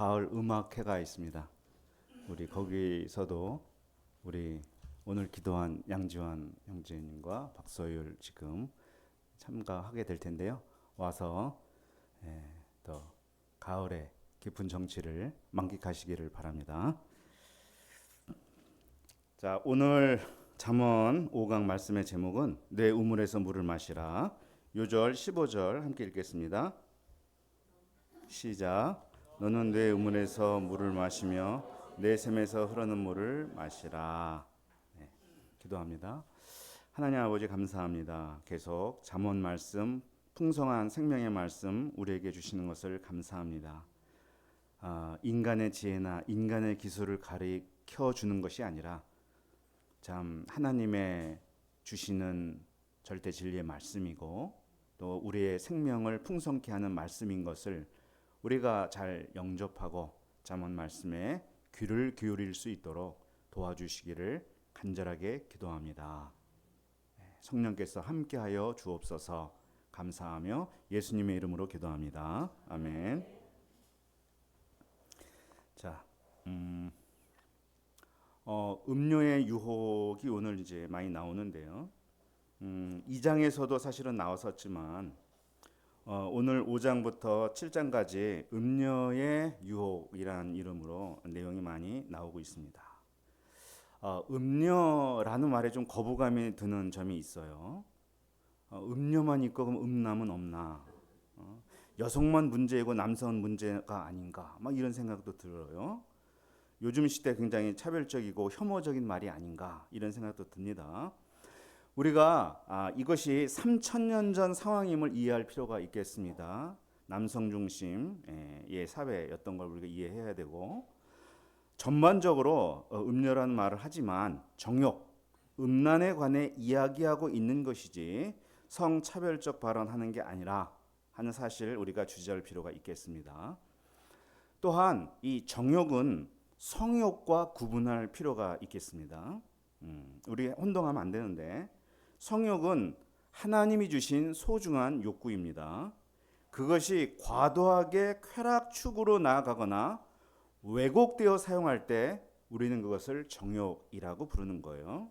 가을 음악회가 있습니다. 우리 거기서도 우리 오늘 기도한 양지환 형제님과 박서율 지금 참가하게 될 텐데요. 와서 더 가을의 깊은 정취를 만끽하시기를 바랍니다. 자, 오늘 잠언 5강 말씀의 제목은 내 우물에서 물을 마시라. 요절 15절 함께 읽겠습니다. 시작. 너는 내 우물에서 물을 마시며 내 샘에서 흐르는 물을 마시라. 네, 기도합니다. 하나님 아버지 감사합니다. 계속 잠언 말씀, 풍성한 생명의 말씀 우리에게 주시는 것을 감사합니다. 인간의 지혜나 인간의 기술을 가르쳐 주는 것이 아니라 참 하나님의 주시는 절대 진리의 말씀이고 또 우리의 생명을 풍성케 하는 말씀인 것을 우리가 잘 영접하고 잠언 말씀에 귀를 기울일 수 있도록 도와주시기를 간절하게 기도합니다. 성령께서 함께하여 주옵소서. 감사하며 예수님의 이름으로 기도합니다. 아멘. 자, 음료의 유혹이 오늘 이제 많이 나오는데요. 2장에서도 사실은 나왔었지만 오늘 5장부터 7장까지 음료의 유혹이라는 이름으로 내용이 많이 나오고 있습니다. 음료라는 말에 좀 거부감이 드는 점이 있어요. 음료만 있고 그럼 음남은 없나? 여성만 문제이고 남성은 문제가 아닌가? 막 이런 생각도 들어요. 요즘 시대 굉장히 차별적이고 혐오적인 말이 아닌가? 이런 생각도 듭니다. 우리가 이것이 3000년 전 상황임을 이해할 필요가 있겠습니다. 남성 중심의 사회였던 걸 우리가 이해해야 되고 전반적으로 음녀라는 말을 하지만 정욕, 음란에 관해 이야기하고 있는 것이지 성차별적 발언하는 게 아니라 하는 사실을 우리가 주지할 필요가 있겠습니다. 또한 이 정욕은 성욕과 구분할 필요가 있겠습니다. 우리 혼동하면 안 되는데 성욕은 하나님이 주신 소중한 욕구입니다. 그것이 과도하게 쾌락 추구로 나아가거나 왜곡되어 사용할 때 우리는 그것을 정욕이라고 부르는 거예요.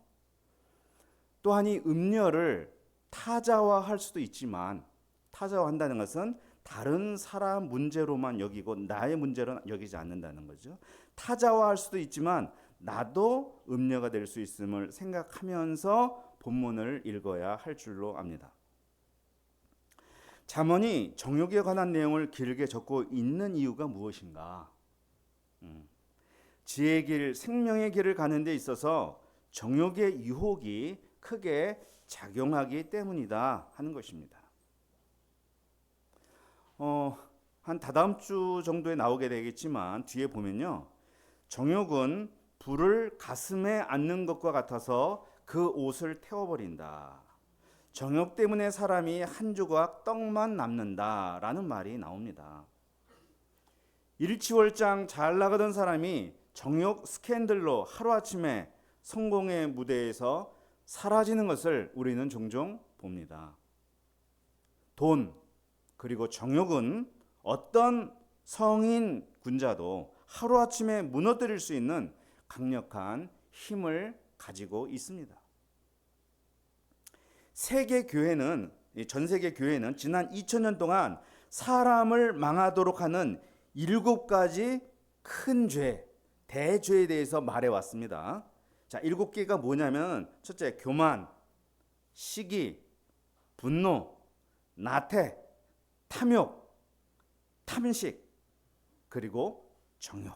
또한 이 음녀를 타자화할 수도 있지만 타자화한다는 것은 다른 사람 문제로만 여기고 나의 문제로 여기지 않는다는 거죠. 타자화할 수도 있지만 나도 음녀가 될 수 있음을 생각하면서 본문을 읽어야 할 줄로 압니다. 잠언이 정욕에 관한 내용을 길게 적고 있는 이유가 무엇인가? 지혜의 길, 생명의 길을 가는 데 있어서 정욕의 유혹이 크게 작용하기 때문이다 하는 것입니다. 한 다다음 주 정도에 나오게 되겠지만 뒤에 보면요. 정욕은 불을 가슴에 안는 것과 같아서 그 옷을 태워버린다. 정욕 때문에 사람이 한 조각 떡만 남는다라는 말이 나옵니다. 일취월장 잘 나가던 사람이 정욕 스캔들로 하루아침에 성공의 무대에서 사라지는 것을 우리는 종종 봅니다. 돈 그리고 정욕은 어떤 성인 군자도 하루아침에 무너뜨릴 수 있는 강력한 힘을 가지고 있습니다. 세계 교회는 전 세계 교회는 지난 2000년 동안 사람을 망하도록 하는 7가지 큰 죄, 대죄에 대해서 말해왔습니다. 자, 7개가 뭐냐면 첫째, 교만, 시기, 분노, 나태, 탐욕, 탐식, 그리고 정욕.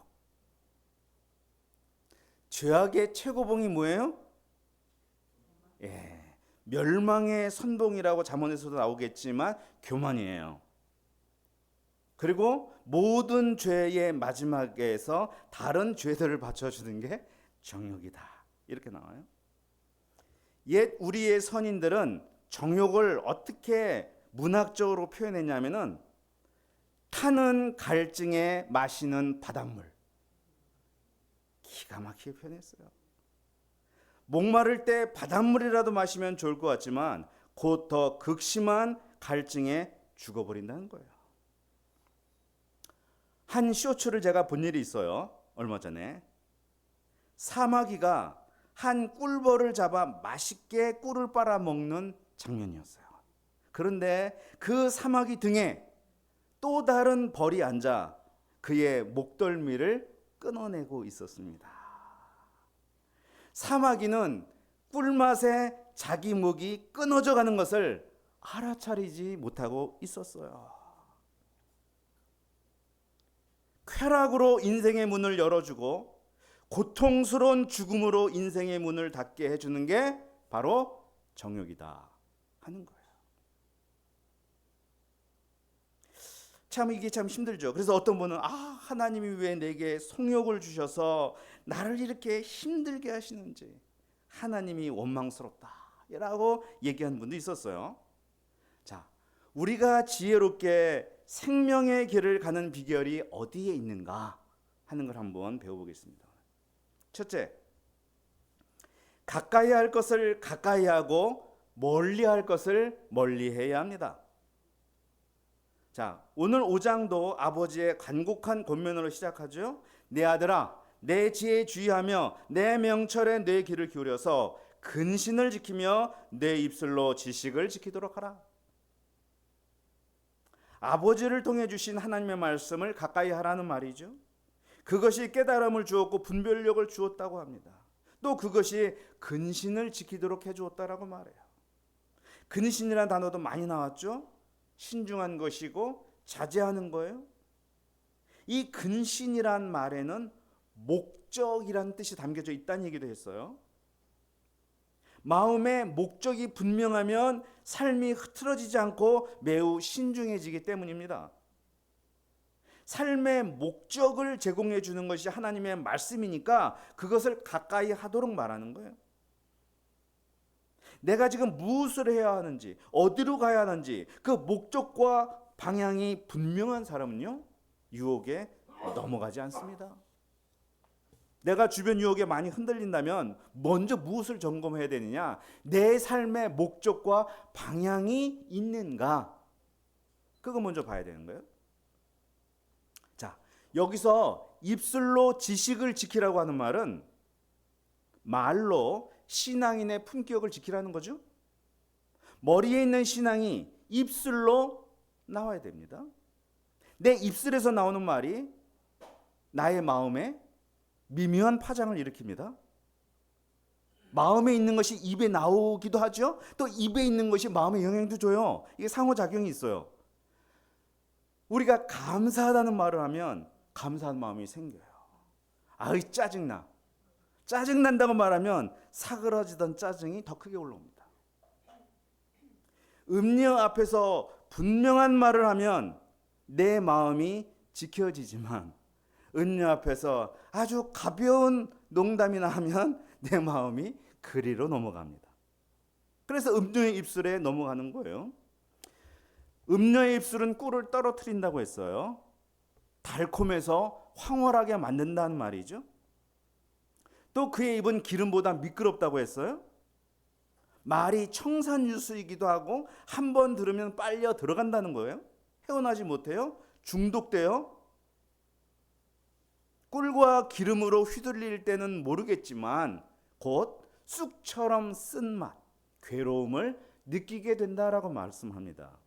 죄악의 최고봉이 뭐예요? 멸망의 선봉이라고 잠언에서도 나오겠지만 교만이에요. 그리고 모든 죄의 마지막에서 다른 죄들을 받쳐주는 게 정욕이다. 이렇게 나와요. 옛 우리의 선인들은 정욕을 어떻게 문학적으로 표현했냐면은 타는 갈증에 마시는 바닷물. 기가 막히게 표현했어요. 목마를 때 바닷물이라도 마시면 좋을 것 같지만 곧 더 극심한 갈증에 죽어버린다는 거예요. 한 쇼츠를 제가 본 일이 있어요. 얼마 전에 사마귀가 한 꿀벌을 잡아 맛있게 꿀을 빨아먹는 장면이었어요. 그런데 그 사마귀 등에 또 다른 벌이 앉아 그의 목덜미를 끊어내고 있었습니다. 사마귀는 꿀맛에 자기 목이 끊어져 가는 것을 알아차리지 못하고 있었어요. 쾌락으로 인생의 문을 열어주고 고통스러운 죽음으로 인생의 문을 닫게 해주는 게 바로 정욕이다 하는 거예요. 참 이게 참 힘들죠. 그래서 어떤 분은 하나님이 왜 내게 성욕을 주셔서 나를 이렇게 힘들게 하시는지 하나님이 원망스럽다라고 얘기하는 분도 있었어요. 자, 우리가 지혜롭게 생명의 길을 가는 비결이 어디에 있는가 하는 걸 한번 배워보겠습니다. 첫째, 가까이 할 것을 가까이 하고 멀리 할 것을 멀리 해야 합니다. 자, 오늘 5장도 아버지의 간곡한 권면으로 시작하죠. 내 아들아, 내 지혜에 주의하며 내 명철에 내 귀를 기울여서 근신을 지키며 내 입술로 지식을 지키도록 하라. 아버지를 통해 주신 하나님의 말씀을 가까이 하라는 말이죠. 그것이 깨달음을 주었고 분별력을 주었다고 합니다. 또 그것이 근신을 지키도록 해주었다라고 말해요. 근신이라는 단어도 많이 나왔죠. 신중한 것이고 자제하는 거예요. 이 근신이란 말에는 목적이라는 뜻이 담겨져 있다는 얘기도 했어요. 마음의 목적이 분명하면 삶이 흐트러지지 않고 매우 신중해지기 때문입니다. 삶의 목적을 제공해 주는 것이 하나님의 말씀이니까 그것을 가까이 하도록 말하는 거예요. 내가 지금 무엇을 해야 하는지, 어디로 가야 하는지 그 목적과 방향이 분명한 사람은요, 유혹에 넘어가지 않습니다. 내가 주변 유혹에 많이 흔들린다면 먼저 무엇을 점검해야 되느냐? 내 삶의 목적과 방향이 있는가? 그거 먼저 봐야 되는 거예요. 자, 여기서 입술로 지식을 지키라고 하는 말은 말로 신앙인의 품격을 지키라는 거죠. 머리에 있는 신앙이 입술로 나와야 됩니다. 내 입술에서 나오는 말이 나의 마음에 미묘한 파장을 일으킵니다. 마음에 있는 것이 입에 나오기도 하죠. 또 입에 있는 것이 마음에 영향도 줘요. 이게 상호작용이 있어요. 우리가 감사하다는 말을 하면 감사한 마음이 생겨요. 아이 짜증나. 짜증난다고 말하면 사그러지던 짜증이 더 크게 올라옵니다. 음녀 앞에서 분명한 말을 하면 내 마음이 지켜지지만 음녀 앞에서 아주 가벼운 농담이나 하면 내 마음이 그리로 넘어갑니다. 그래서 음녀의 입술에 넘어가는 거예요. 음녀의 입술은 꿀을 떨어뜨린다고 했어요. 달콤해서 황홀하게 만든다는 말이죠. 또 그의 입은 기름보다 미끄럽다고 했어요. 말이 청산유수이기도 하고 한 번 들으면 빨려 들어간다는 거예요. 헤어나지 못해요. 중독돼요. 꿀과 기름으로 휘둘릴 때는 모르겠지만 곧 쑥처럼 쓴맛, 괴로움을 느끼게 된다라고 말씀합니다.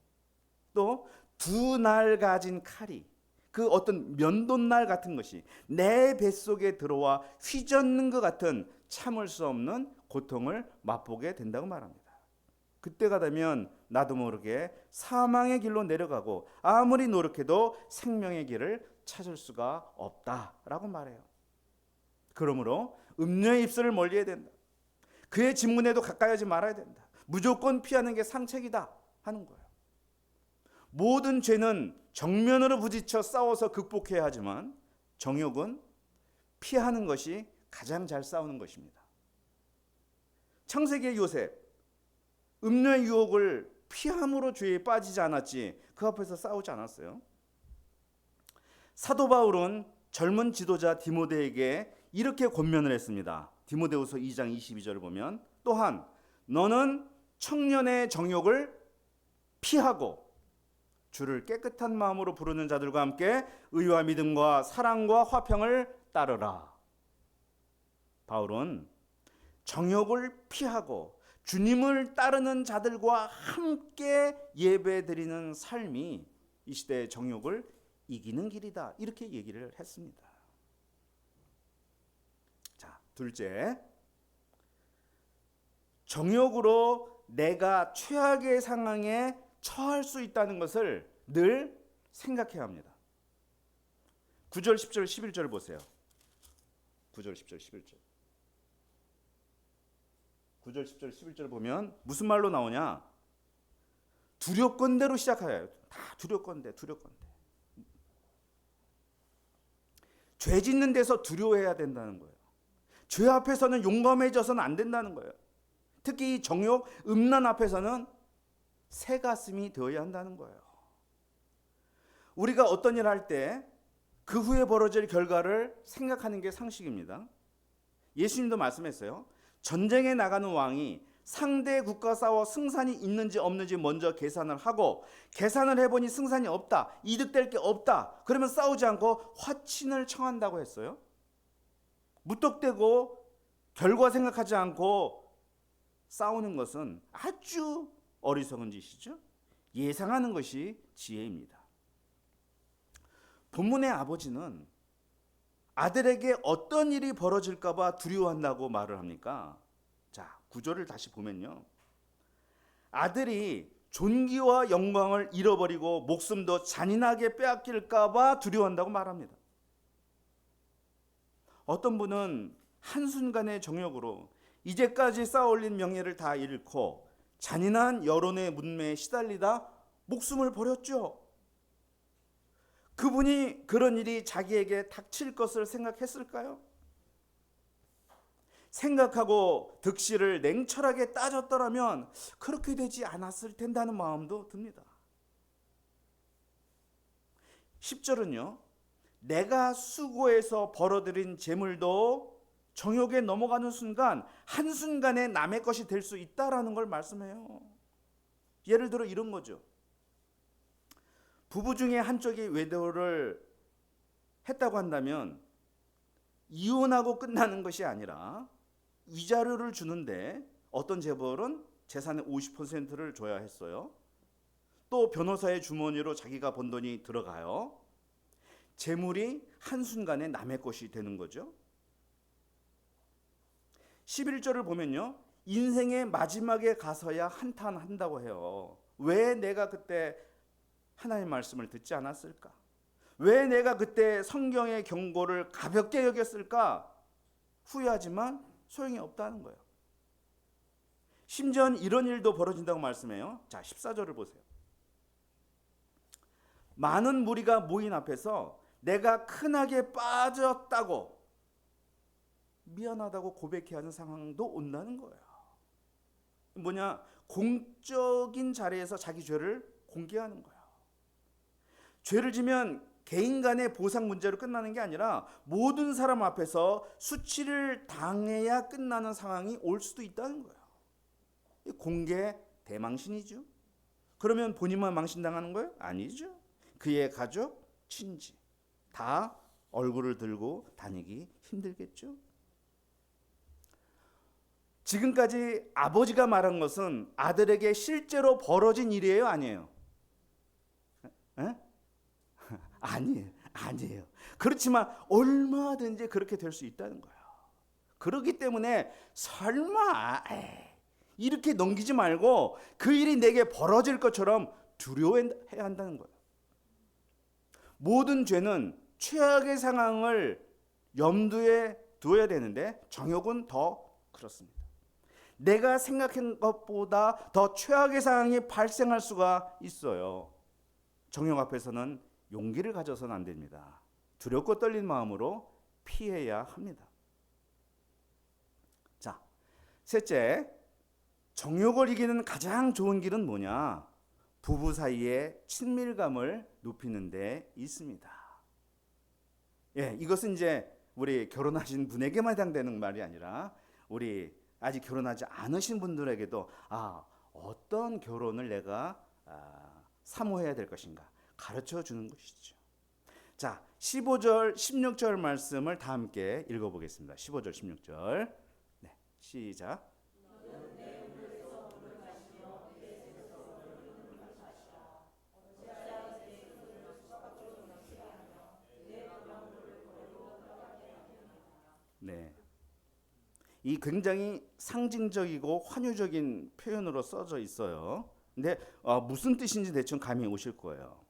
또 두 날 가진 칼이 그 어떤 면도날 같은 것이 내 뱃속에 들어와 휘젓는 것 같은 참을 수 없는 고통을 맛보게 된다고 말합니다. 그때가 되면 나도 모르게 사망의 길로 내려가고 아무리 노력해도 생명의 길을 찾을 수가 없다라고 말해요. 그러므로 음녀의 입술을 멀리해야 된다. 그의 진문에도 가까이 하지 말아야 된다. 무조건 피하는 게 상책이다 하는 거예요. 모든 죄는 정면으로 부딪혀 싸워서 극복해야 하지만 정욕은 피하는 것이 가장 잘 싸우는 것입니다. 창세기의 요셉, 음녀의 유혹을 피함으로 죄에 빠지지 않았지 그 앞에서 싸우지 않았어요. 사도 바울은 젊은 지도자 디모데에게 이렇게 권면을 했습니다. 디모데후서 2장 22절을 보면 또한 너는 청년의 정욕을 피하고 주를 깨끗한 마음으로 부르는 자들과 함께 의와 믿음과 사랑과 화평을 따르라. 바울은 정욕을 피하고 주님을 따르는 자들과 함께 예배드리는 삶이 이 시대의 정욕을 이기는 길이다, 이렇게 얘기를 했습니다. 자, 둘째, 정욕으로 내가 최악의 상황에 처할 수 있다는 것을 늘 생각해야 합니다. 9절, 10절, 11절 보세요. 9절, 10절, 11절. 9절, 10절, 11절 보면 무슨 말로 나오냐? 두렵건대로 시작해요. 다 두렵건대. 죄 짓는 데서 두려워해야 된다는 거예요. 죄 앞에서는 용감해져서는 안 된다는 거예요. 특히 이 정욕, 음란 앞에서는 새 가슴이 되어야 한다는 거예요. 우리가 어떤 일 할 때 그 후에 벌어질 결과를 생각하는 게 상식입니다. 예수님도 말씀했어요. 전쟁에 나가는 왕이 상대 국가 싸워 승산이 있는지 없는지 먼저 계산을 하고, 계산을 해보니 승산이 없다, 이득될 게 없다, 그러면 싸우지 않고 화친을 청한다고 했어요. 무턱대고 결과 생각하지 않고 싸우는 것은 아주 어리석은 짓이죠. 예상하는 것이 지혜입니다. 본문의 아버지는 아들에게 어떤 일이 벌어질까 봐 두려워한다고 말을 합니까? 자, 구절을 다시 보면요. 아들이 존귀와 영광을 잃어버리고 목숨도 잔인하게 빼앗길까 봐 두려워한다고 말합니다. 어떤 분은 한순간의 정욕으로 이제까지 쌓아올린 명예를 다 잃고 잔인한 여론의 문매에 시달리다 목숨을 버렸죠. 그분이 그런 일이 자기에게 닥칠 것을 생각했을까요? 생각하고 득실을 냉철하게 따졌더라면 그렇게 되지 않았을 텐다는 마음도 듭니다. 10절은요. 내가 수고해서 벌어들인 재물도 정욕에 넘어가는 순간 한순간에 남의 것이 될 수 있다라는 걸 말씀해요. 예를 들어 이런 거죠. 부부 중에 한쪽이 외도를 했다고 한다면 이혼하고 끝나는 것이 아니라 위자료를 주는데 어떤 재벌은 재산의 50%를 줘야 했어요. 또 변호사의 주머니로 자기가 번 돈이 들어가요. 재물이 한순간에 남의 것이 되는 거죠. 11절을 보면요. 인생의 마지막에 가서야 한탄한다고 해요. 왜 내가 그때 하나님의 말씀을 듣지 않았을까? 왜 내가 그때 성경의 경고를 가볍게 여겼을까? 후회하지만 소용이 없다는 거예요. 심지어 이런 일도 벌어진다고 말씀해요. 자, 14절을 보세요. 많은 무리가 모인 앞에서 내가 큰악에 빠졌다고 미안하다고 고백해야 하는 상황도 온다는 거예요. 뭐냐? 공적인 자리에서 자기 죄를 공개하는 거예요. 죄를 지면 개인 간의 보상 문제로 끝나는 게 아니라 모든 사람 앞에서 수치를 당해야 끝나는 상황이 올 수도 있다는 거예요. 공개 대망신이죠. 그러면 본인만 망신당하는 거예요? 아니죠. 그의 가족, 친지 다 얼굴을 들고 다니기 힘들겠죠. 지금까지 아버지가 말한 것은 아들에게 실제로 벌어진 일이에요? 아니에요? 에? 아니에요. 그렇지만 얼마든지 그렇게 될 수 있다는 거예요. 그렇기 때문에 설마 이렇게 넘기지 말고 그 일이 내게 벌어질 것처럼 두려워해야 한다는 거예요. 모든 죄는 최악의 상황을 염두에 두어야 되는데 정욕은 더 그렇습니다. 내가 생각한 것보다 더 최악의 상황이 발생할 수가 있어요. 정욕 앞에서는 용기를 가져서는 안 됩니다. 두렵고 떨린 마음으로 피해야 합니다. 자, 셋째, 정욕을 이기는 가장 좋은 길은 뭐냐? 부부 사이의 친밀감을 높이는 데 있습니다. 예, 이것은 이제 우리 결혼하신 분에게만 해당되는 말이 아니라 우리 아직 결혼하지 않으신 분들에게도 어떤 결혼을 내가 사모해야 될 것인가 가르쳐 주는 것이죠. 자, 15절, 16절 말씀을 다 함께 읽어보겠습니다. 15절, 16절. 네, 시작. 네. 이 굉장히 상징적이고 환유적인 표현으로 써져 있어요. 근데 무슨 뜻인지 대충 감이 오실 거예요.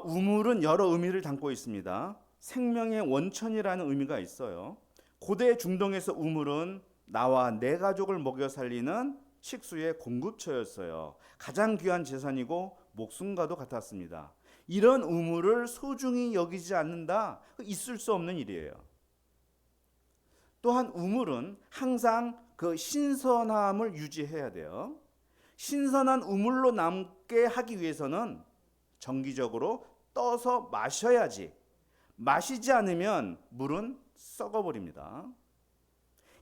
우물은 여러 의미를 담고 있습니다. 생명의 원천이라는 의미가 있어요. 고대 중동에서 우물은 나와 내 가족을 먹여 살리는 식수의 공급처였어요. 가장 귀한 재산이고 목숨과도 같았습니다. 이런 우물을 소중히 여기지 않는다, 있을 수 없는 일이에요. 또한 우물은 항상 그 신선함을 유지해야 돼요. 신선한 우물로 남게 하기 위해서는 정기적으로 떠서 마셔야지. 마시지 않으면 물은 썩어버립니다.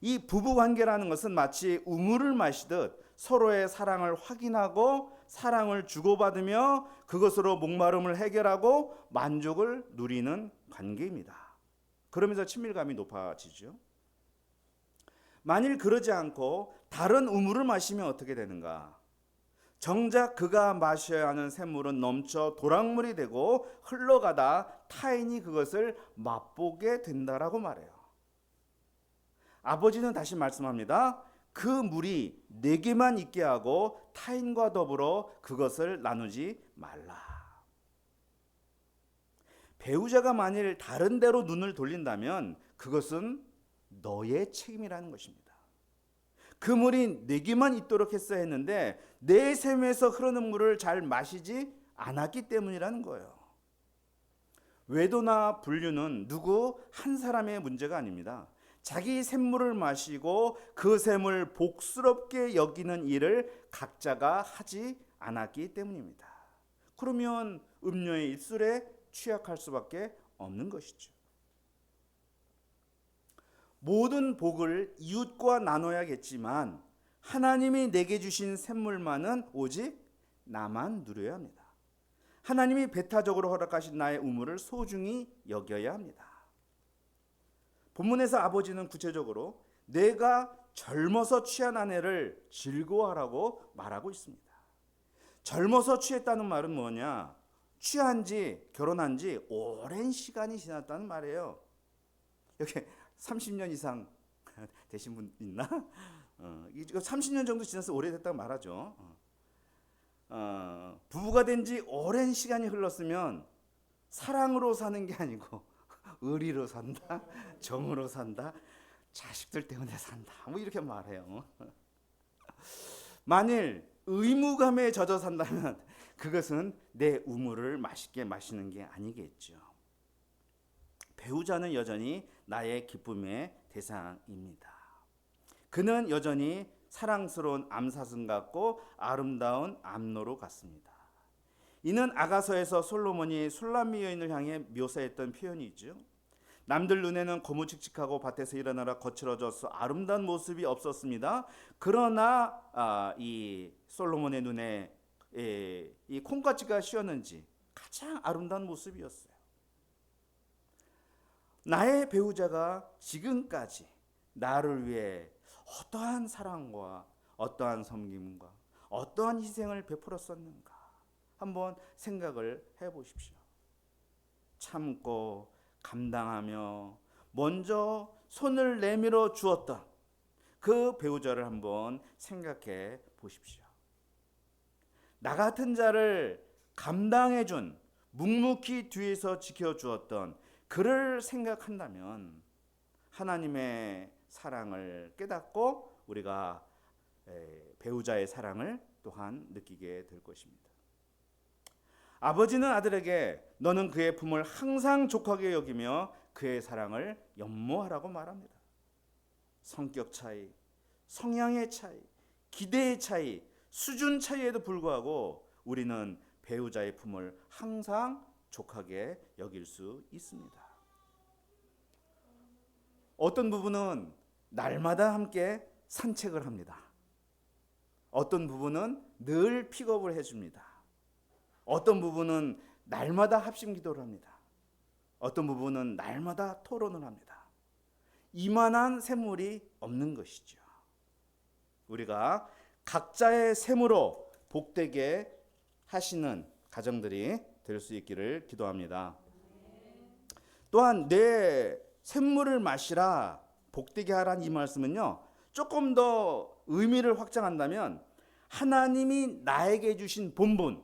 이 부부 관계라는 것은 마치 우물을 마시듯 서로의 사랑을 확인하고 사랑을 주고받으며 그것으로 목마름을 해결하고 만족을 누리는 관계입니다. 그러면서 친밀감이 높아지죠. 만일 그러지 않고 다른 우물을 마시면 어떻게 되는가? 정작 그가 마셔야 하는 샘물은 넘쳐 도랑물이 되고 흘러가다 타인이 그것을 맛보게 된다라고 말해요. 아버지는 다시 말씀합니다. 그 물이 내게만 있게 하고 타인과 더불어 그것을 나누지 말라. 배우자가 만일 다른 데로 눈을 돌린다면 그것은 너의 책임이라는 것입니다. 그 물이 내게만 있도록 했어야 했는데 내 샘에서 흐르는 물을 잘 마시지 않았기 때문이라는 거예요. 외도나 불륜은 누구 한 사람의 문제가 아닙니다. 자기 샘물을 마시고 그 샘을 복스럽게 여기는 일을 각자가 하지 않았기 때문입니다. 그러면 음료의 입술에 취약할 수밖에 없는 것이죠. 모든 복을 이웃과 나눠야겠지만 하나님이 내게 주신 샘물만은 오직 나만 누려야 합니다. 하나님이 배타적으로 허락하신 나의 우물을 소중히 여겨야 합니다. 본문에서 아버지는 구체적으로 내가 젊어서 취한 아내를 즐거워하라고 말하고 있습니다. 젊어서 취했다는 말은 뭐냐? 취한 지, 결혼한 지 오랜 시간이 지났다는 말이에요. 여기 30년 이상 되신 분 있나? 30년 정도 지나서 오래됐다고 말하죠. 부부가 된 지 오랜 시간이 흘렀으면 사랑으로 사는 게 아니고 의리로 산다, 정으로 산다, 자식들 때문에 산다, 뭐 이렇게 말해요. 만일 의무감에 젖어 산다면 그것은 내 우물을 맛있게 마시는 게 아니겠죠. 배우자는 여전히 나의 기쁨의 대상입니다. 그는 여전히 사랑스러운 암사슴 같고 아름다운 암노루 같습니다. 이는 아가서에서 솔로몬이 술람미 여인을 향해 묘사했던 표현이죠. 남들 눈에는 거무칙칙하고 밭에서 일어나라 거칠어져서 아름다운 모습이 없었습니다. 그러나 이 솔로몬의 눈에 이 콩깍지가 씌었는지 가장 아름다운 모습이었어요. 나의 배우자가 지금까지 나를 위해 어떠한 사랑과 어떠한 섬김과 어떠한 희생을 베풀었었는가 한번 생각을 해보십시오. 참고 감당하며 먼저 손을 내밀어 주었던 그 배우자를 한번 생각해 보십시오. 나 같은 자를 감당해 준 묵묵히 뒤에서 지켜주었던 그를 생각한다면 하나님의 사랑을 깨닫고 우리가 배우자의 사랑을 또한 느끼게 될 것입니다. 아버지는 아들에게 너는 그의 품을 항상 족하게 여기며 그의 사랑을 연모하라고 말합니다. 성격 차이, 성향의 차이, 기대의 차이, 수준 차이에도 불구하고 우리는 배우자의 품을 항상 족하게 여길 수 있습니다. 어떤 부부는 날마다 함께 산책을 합니다. 어떤 부부는 늘 픽업을 해줍니다. 어떤 부분은 날마다 합심 기도를 합니다. 어떤 부분은 날마다 토론을 합니다. 이만한 샘물이 없는 것이죠. 우리가 각자의 샘으로 복되게 하시는 가정들이 될 수 있기를 기도합니다. 또한 내 샘물을 마시라 복되게 하라는 이 말씀은요, 조금 더 의미를 확장한다면 하나님이 나에게 주신 본분,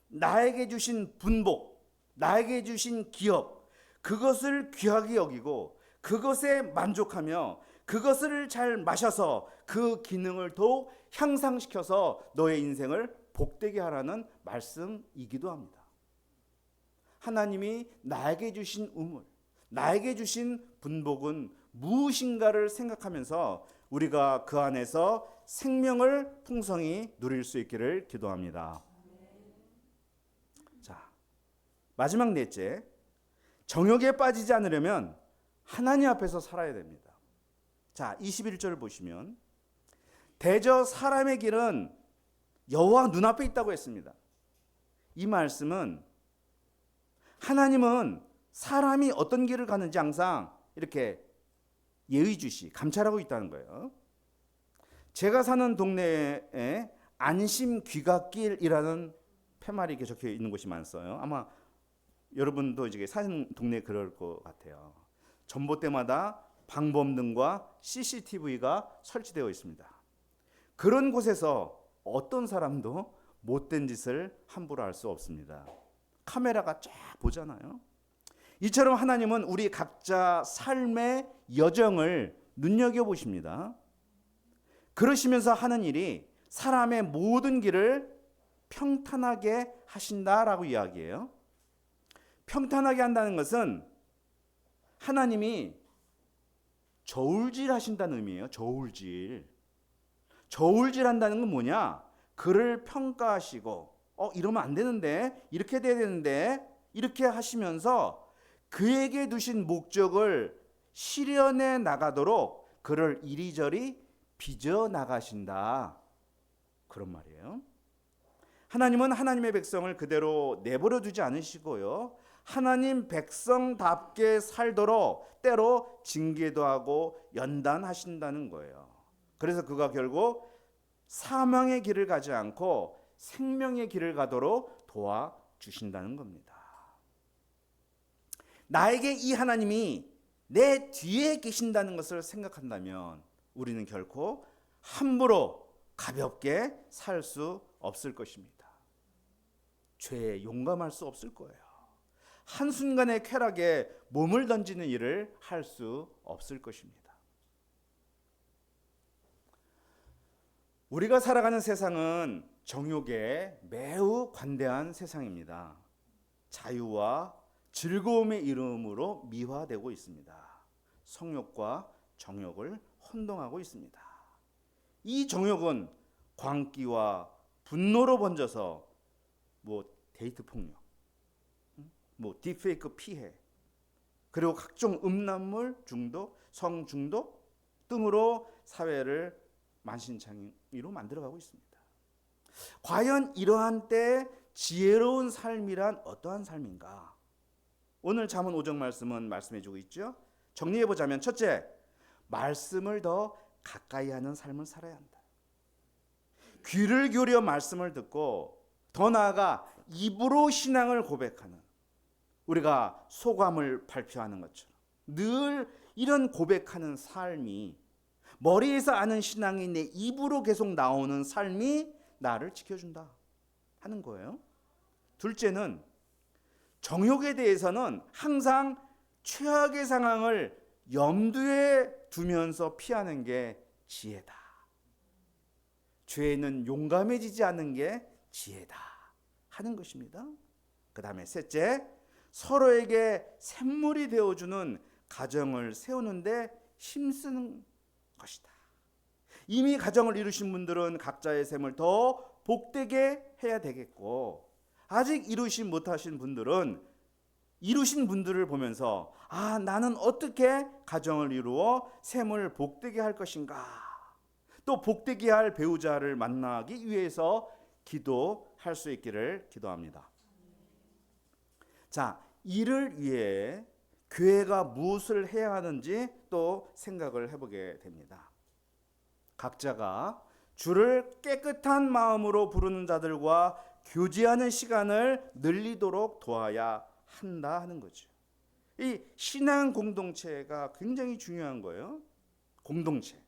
나에게 주신 분복, 나에게 주신 기업, 그것을 귀하게 여기고 그것에 만족하며 그것을 잘 마셔서 그 기능을 더욱 향상시켜서 너의 인생을 복되게 하라는 말씀이기도 합니다. 하나님이 나에게 주신 우물, 나에게 주신 분복은 무엇인가를 생각하면서 우리가 그 안에서 생명을 풍성히 누릴 수 있기를 기도합니다. 자, 마지막 넷째, 정욕에 빠지지 않으려면 하나님 앞에서 살아야 됩니다. 자, 21절 보시면 대저 사람의 길은 여호와 눈앞에 있다고 했습니다. 이 말씀은 하나님은 사람이 어떤 길을 가는지 항상 이렇게 예의주시 감찰하고 있다는 거예요. 제가 사는 동네에 안심 귀갓길이라는 팻말이 이렇게 적혀 있는 곳이 많았어요. 아마 여러분도 이제 사는 동네에 그럴 것 같아요. 전봇대마다 방범등과 CCTV가 설치되어 있습니다. 그런 곳에서 어떤 사람도 못된 짓을 함부로 할 수 없습니다. 카메라가 쫙 보잖아요. 이처럼 하나님은 우리 각자 삶의 여정을 눈여겨보십니다. 그러시면서 하는 일이 사람의 모든 길을 평탄하게 하신다라고 이야기해요. 평탄하게 한다는 것은 하나님이 저울질 하신다는 의미예요. 저울질. 저울질 한다는 건 뭐냐? 그를 평가하시고 이러면 안 되는데, 이렇게 돼야 되는데, 이렇게 하시면서 그에게 두신 목적을 실현해 나가도록 그를 이리저리 빚어 나가신다. 그런 말이에요. 하나님은 하나님의 백성을 그대로 내버려 두지 않으시고요, 하나님 백성답게 살도록 때로 징계도 하고 연단하신다는 거예요. 그래서 그가 결국 사망의 길을 가지 않고 생명의 길을 가도록 도와주신다는 겁니다. 나에게 이 하나님이 내 뒤에 계신다는 것을 생각한다면 우리는 결코 함부로 가볍게 살 수 없을 것입니다. 죄에 용감할 수 없을 거예요. 한순간의 쾌락에 몸을 던지는 일을 할 수 없을 것입니다. 우리가 살아가는 세상은 정욕에 매우 관대한 세상입니다. 자유와 즐거움의 이름으로 미화되고 있습니다. 성욕과 정욕을 혼동하고 있습니다. 이 정욕은 광기와 분노로 번져서 데이트 폭력, 딥페이크 피해, 그리고 각종 음란물 중독, 성 중독 등으로 사회를 만신창이로 만들어가고 있습니다. 과연 이러한 때 지혜로운 삶이란 어떠한 삶인가? 오늘 잠언 5장 말씀은 말씀해주고 있죠. 정리해보자면, 첫째, 말씀을 더 가까이 하는 삶을 살아야 한다. 귀를 기울여 말씀을 듣고 더 나아가 입으로 신앙을 고백하는, 우리가 소감을 발표하는 것처럼 늘 이런 고백하는 삶이, 머리에서 아는 신앙이 내 입으로 계속 나오는 삶이 나를 지켜준다 하는 거예요. 둘째는 정욕에 대해서는 항상 최악의 상황을 염두에 두면서 피하는 게 지혜다. 죄에는 용감해지지 않는 게 지혜다 하는 것입니다. 그 다음에 셋째, 서로에게 샘물이 되어주는 가정을 세우는데 힘쓰는 것이다. 이미 가정을 이루신 분들은 각자의 샘을 더 복되게 해야 되겠고, 아직 이루시 못하신 분들은 이루신 분들을 보면서 나는 어떻게 가정을 이루어 샘을 복되게 할 것인가, 또 복되게 할 배우자를 만나기 위해서 기도할 수 있기를 기도합니다. 자, 이를 위해 교회가 무엇을 해야 하는지 또 생각을 해보게 됩니다. 각자가 주를 깨끗한 마음으로 부르는 자들과 교제하는 시간을 늘리도록 도와야 한다 하는 거죠. 이 신앙 공동체가 굉장히 중요한 거예요. 공동체.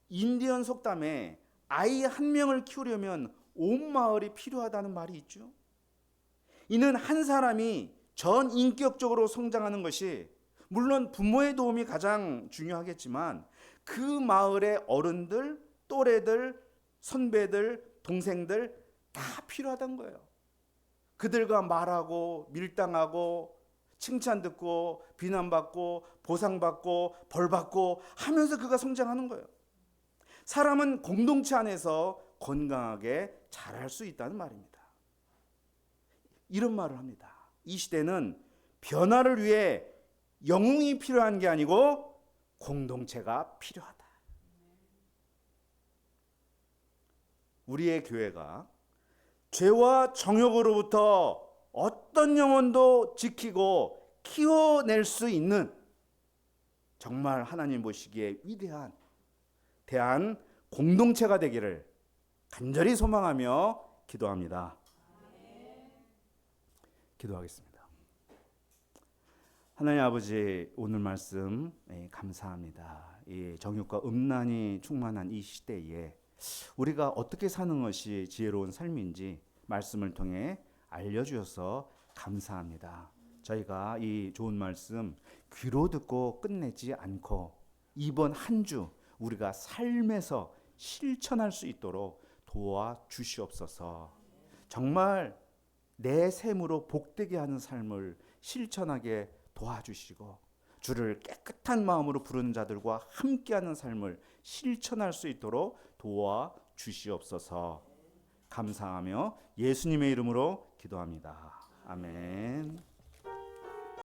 인디언 속담에 아이 한 명을 키우려면 온 마을이 필요하다는 말이 있죠. 이는 한 사람이 전 인격적으로 성장하는 것이 물론 부모의 도움이 가장 중요하겠지만 그 마을의 어른들, 또래들, 선배들, 동생들 다 필요하다는 거예요. 그들과 말하고 밀당하고 칭찬 듣고 비난받고 보상받고 벌받고 하면서 그가 성장하는 거예요. 사람은 공동체 안에서 건강하게 자랄 수 있다는 말입니다. 이런 말을 합니다. 이 시대는 변화를 위해 영웅이 필요한 게 아니고 공동체가 필요하다. 우리의 교회가 죄와 정욕으로부터 어떤 영혼도 지키고 키워낼 수 있는 정말 하나님 보시기에 위대한 대한 공동체가 되기를 간절히 소망하며 기도합니다. 기도하겠습니다. 하나님 아버지, 오늘 말씀 감사합니다. 이 정욕과 음란이 충만한 이 시대에 우리가 어떻게 사는 것이 지혜로운 삶인지 말씀을 통해 알려주셔서 감사합니다. 저희가 이 좋은 말씀 귀로 듣고 끝내지 않고 이번 한 주 우리가 삶에서 실천할 수 있도록 도와주시옵소서. 정말 내 셈으로 복되게 하는 삶을 실천하게 도와주시고 주를 깨끗한 마음으로 부르는 자들과 함께하는 삶을 실천할 수 있도록 도와주시옵소서. 감사하며 예수님의 이름으로 기도합니다. 아멘.